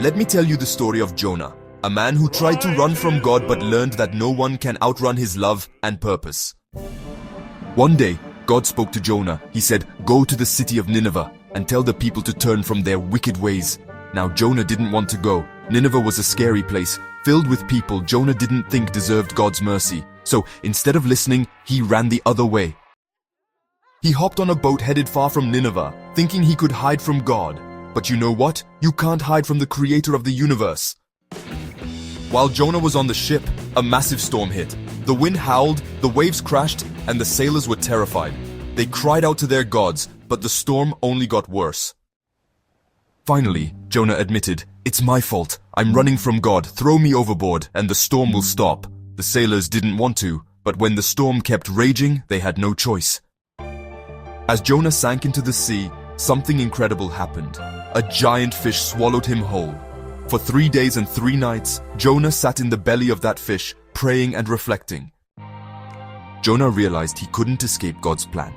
Let me tell you the story of Jonah, a man who tried to run from God but learned that no one can outrun his love and purpose. One day, God spoke to Jonah. He said, "Go to the city of Nineveh and tell the people to turn from their wicked ways." Now Jonah didn't want to go. Nineveh was a scary place, filled with people Jonah didn't think deserved God's mercy. So instead of listening, he ran the other way. He hopped on a boat headed far from Nineveh, thinking he could hide from God. But you know what? You can't hide from the creator of the universe. While Jonah was on the ship, a massive storm hit. The wind howled, the waves crashed, and the sailors were terrified. They cried out to their gods, but the storm only got worse. Finally, Jonah admitted, "It's my fault. I'm running from God. Throw me overboard, and the storm will stop." The sailors didn't want to, but when the storm kept raging, they had no choice. As Jonah sank into the sea, something incredible happened. A giant fish swallowed him whole. For 3 days and 3 nights, Jonah sat in the belly of that fish, praying and reflecting. Jonah realized he couldn't escape God's plan.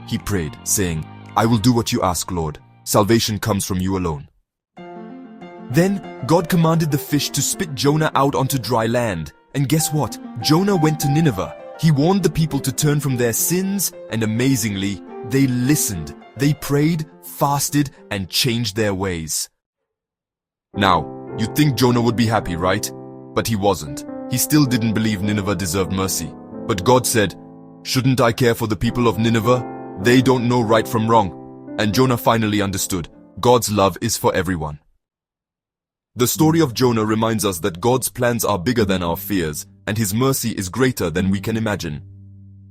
He prayed, saying, "I will do what you ask, Lord. Salvation comes from you alone." Then, God commanded the fish to spit Jonah out onto dry land. And guess what? Jonah went to Nineveh. He warned the people to turn from their sins, and amazingly, they listened. They prayed, fasted, and changed their ways. Now, you'd think Jonah would be happy, right? But he wasn't. He still didn't believe Nineveh deserved mercy. But God said, "Shouldn't I care for the people of Nineveh? They don't know right from wrong." And Jonah finally understood. God's love is for everyone. The story of Jonah reminds us that God's plans are bigger than our fears, and His mercy is greater than we can imagine.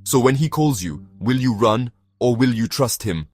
So when He calls you, will you run or will you trust Him?